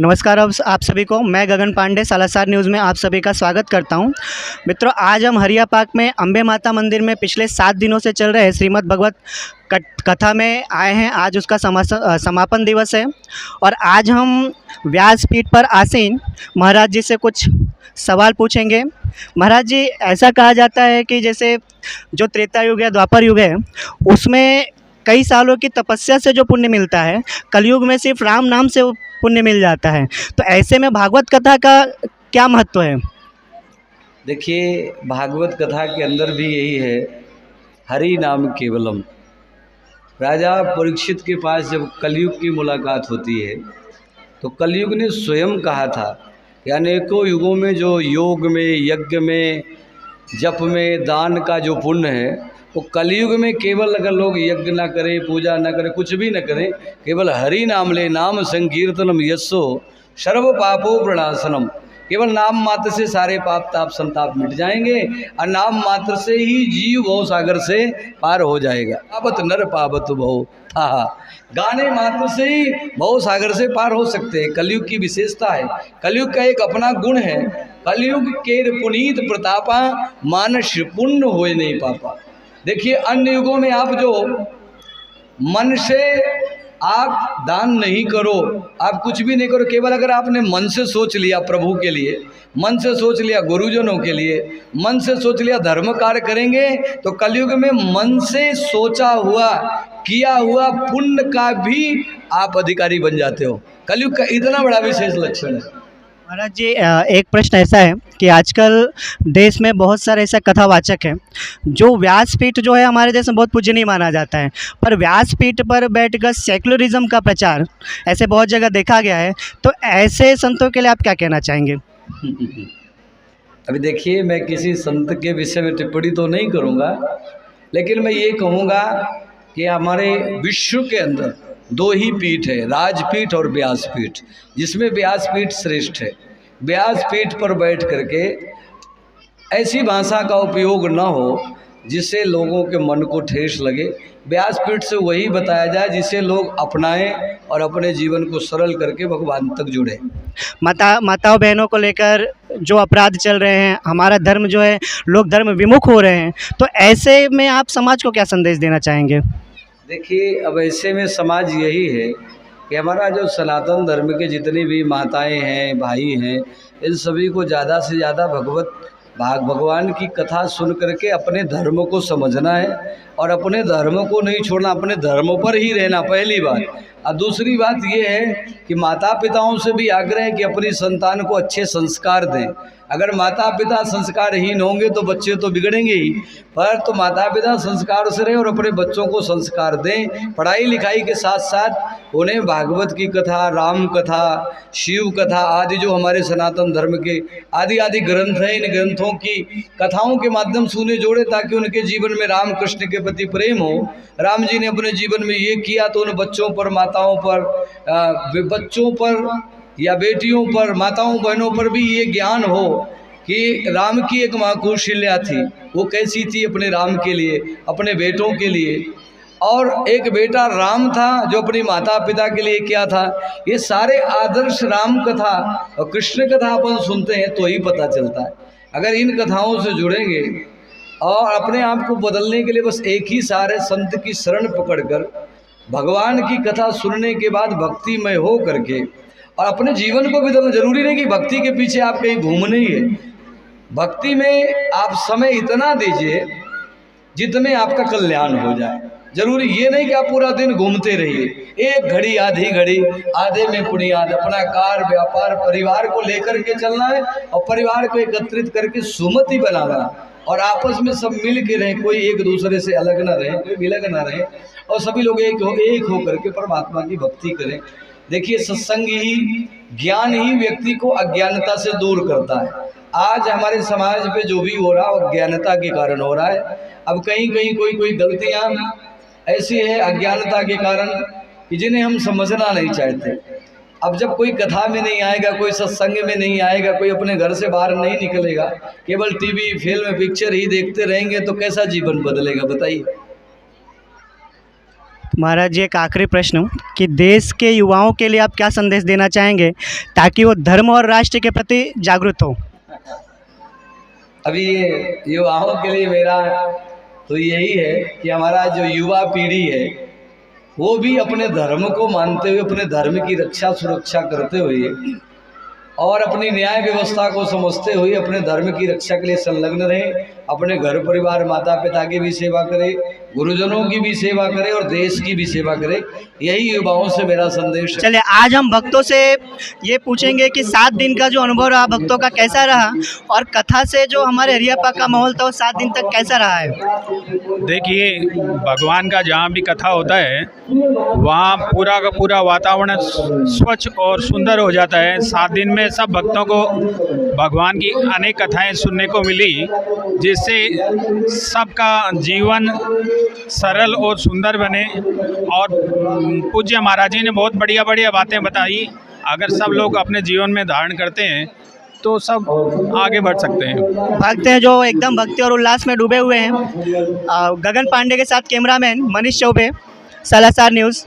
नमस्कार आप सभी को। मैं गगन पांडे सालासर न्यूज़ में आप सभी का स्वागत करता हूं। मित्रों, आज हम हरिया पार्क में अम्बे माता मंदिर में पिछले 7 दिनों से चल रहे श्रीमद् भगवत कथा में आए हैं। आज उसका समापन दिवस है और आज हम व्यासपीठ पर आसीन महाराज जी से कुछ सवाल पूछेंगे। महाराज जी, ऐसा कहा जाता है कि जैसे जो त्रेता युग है, द्वापर युग है, उसमें कई सालों की तपस्या से जो पुण्य मिलता है, कलयुग में सिर्फ राम नाम से पुण्य मिल जाता है। तो ऐसे में भागवत कथा का क्या महत्व है? देखिए, भागवत कथा के अंदर भी यही है, हरि नाम केवलम। राजा परीक्षित के पास जब कलयुग की मुलाकात होती है तो कलयुग ने स्वयं कहा था कि अनेकों युगों में जो योग में, यज्ञ में, जप में, दान का जो पुण्य है, वो कलयुग में केवल अगर लोग यज्ञ ना करें, पूजा ना करें, कुछ भी ना करें, केवल हरि नाम ले, नाम संकीर्तनम यस्सो सर्व पापो प्रणाशनम। केवल नाम मात्र से सारे पाप ताप संताप मिट जाएंगे और नाम मात्र से ही जीव भव सागर से पार हो जाएगा। पावत नर पावत भव था, गाने मात्र से ही भव सागर से पार हो सकते हैं। कलयुग की विशेषता है, कलयुग का एक अपना गुण है। कलयुग के पुनीत प्रतापा मानस पुण्य होए नहीं पापा। देखिए, अन्य युगों में आप जो मन से आप दान नहीं करो, आप कुछ भी नहीं करो, केवल अगर आपने मन से सोच लिया प्रभु के लिए, मन से सोच लिया गुरुजनों के लिए, मन से सोच लिया धर्म कार्य करेंगे, तो कलयुग में मन से सोचा हुआ, किया हुआ पुण्य का भी आप अधिकारी बन जाते हो। कलयुग का इतना बड़ा विशेष लक्षण है। महाराज जी, एक प्रश्न ऐसा है कि आजकल देश में बहुत सारे ऐसे कथावाचक हैं जो व्यासपीठ जो है हमारे देश में बहुत पूजनीय माना जाता है, पर व्यासपीठ पर बैठकर सेकुलरिज्म का प्रचार ऐसे बहुत जगह देखा गया है। तो ऐसे संतों के लिए आप क्या कहना चाहेंगे? अभी देखिए, मैं किसी संत के विषय में टिप्पणी तो नहीं करूँगा, लेकिन मैं ये कहूँगा कि हमारे विश्व के अंदर 2 ही पीठ है, राजपीठ और व्यासपीठ, जिसमें व्यासपीठ श्रेष्ठ है। व्यासपीठ पर बैठ करके ऐसी भाषा का उपयोग न हो जिससे लोगों के मन को ठेस लगे। व्यासपीठ से वही बताया जाए जिसे लोग अपनाएं और अपने जीवन को सरल करके भगवान तक जुड़े। माताओं बहनों को लेकर जो अपराध चल रहे हैं, हमारा धर्म जो है, लोग धर्म विमुख हो रहे हैं, तो ऐसे में आप समाज को क्या संदेश देना चाहेंगे? देखिए, अब ऐसे में समाज यही है कि हमारा जो सनातन धर्म के जितनी भी माताएं हैं, भाई हैं, इन सभी को ज़्यादा से ज़्यादा भगवान की कथा सुन करके अपने धर्म को समझना है और अपने धर्म को नहीं छोड़ना, अपने धर्म पर ही रहना, पहली बात। और दूसरी बात ये है कि माता पिताओं से भी आग्रह है कि अपनी संतान को अच्छे संस्कार दें। अगर माता पिता संस्कारहीन होंगे तो बच्चे तो बिगड़ेंगे ही, पर तो माता पिता संस्कार से रहें और अपने बच्चों को संस्कार दें। पढ़ाई लिखाई के साथ साथ उन्हें भागवत की कथा, राम कथा, शिव कथा आदि जो हमारे सनातन धर्म के आदि आदि ग्रंथ हैं, इन ग्रंथों की कथाओं के माध्यम से उन्हें जोड़े, ताकि उनके जीवन में राम कृष्ण के प्रति प्रेम हो। राम जी ने अपने जीवन में ये किया तो उन बच्चों पर, माताओं पर, बच्चों पर या बेटियों पर, माताओं बहनों पर भी ये ज्ञान हो कि राम की एक माँ कौशल्या थी, वो कैसी थी अपने राम के लिए, अपने बेटों के लिए, और एक बेटा राम था जो अपनी माता पिता के लिए क्या था। ये सारे आदर्श राम कथा और कृष्ण कथा अपन सुनते हैं तो ही पता चलता है। अगर इन कथाओं से जुड़ेंगे और अपने आप को बदलने के लिए बस एक ही सारे संत की शरण पकड़कर भगवान की कथा सुनने के बाद भक्तिमय हो करके और अपने जीवन को बदलना, जरूरी नहीं कि भक्ति के पीछे आप कहीं घूमने ही है। भक्ति में आप समय इतना दीजिए जितने आपका कल्याण हो जाए। जरूरी ये नहीं कि आप पूरा दिन घूमते रहिए, एक घड़ी आधी घड़ी आधे में पुण्याद, अपना कार व्यापार परिवार को लेकर के चलना है और परिवार को एकत्रित करके सुमति बनाना और आपस में सब मिल के रहें, कोई एक दूसरे से अलग ना रहे, कोई विलग ना रहे और सभी लोग एक हो करके परमात्मा की भक्ति करें। देखिए, सत्संग ही, ज्ञान ही व्यक्ति को अज्ञानता से दूर करता है। आज हमारे समाज पे जो भी हो रहा है वो अज्ञानता के कारण हो रहा है। अब कहीं कहीं कोई गलतियां ऐसी है अज्ञानता के कारण कि जिन्हें हम समझना नहीं चाहते। अब जब कोई कथा में नहीं आएगा, कोई सत्संग में नहीं आएगा, कोई अपने घर से बाहर नहीं निकलेगा, केवल टीवी फिल्म पिक्चर ही देखते रहेंगे तो कैसा जीवन बदलेगा बताइए। महाराज जी एक आखिरी प्रश्न कि देश के युवाओं के लिए आप क्या संदेश देना चाहेंगे ताकि वो धर्म और राष्ट्र के प्रति जागरूक हो। अभी ये युवाओं के लिए मेरा तो यही है कि हमारा जो युवा पीढ़ी है वो भी अपने धर्म को मानते हुए अपने धर्म की रक्षा सुरक्षा करते हुए और अपनी न्याय व्यवस्था को समझते हुए अपने धर्म की रक्षा के लिए संलग्न रहे, अपने घर परिवार माता पिता की भी सेवा करे, गुरुजनों की भी सेवा करे और देश की भी सेवा करे। यही युवाओं से मेरा संदेश है। चलिए आज हम भक्तों से ये पूछेंगे कि 7 दिन का जो अनुभव रहा भक्तों का कैसा रहा और कथा से जो हमारे हरियापा का माहौल था वो 7 दिन तक कैसा रहा है। देखिए, भगवान का जहाँ भी कथा होता है वहाँ पूरा का पूरा वातावरण स्वच्छ और सुंदर हो जाता है। 7 दिन में सब भक्तों को भगवान की अनेक कथाएं सुनने को मिली, जिससे सबका जीवन सरल और सुंदर बने। और पूज्य महाराज जी ने बहुत बढ़िया बढ़िया बातें बताई। अगर सब लोग अपने जीवन में धारण करते हैं तो सब आगे बढ़ सकते हैं। भक्त हैं जो एकदम भक्ति और उल्लास में डूबे हुए हैं। गगन पांडे के साथ कैमरामैन मनीष चौबे, सालासर न्यूज़।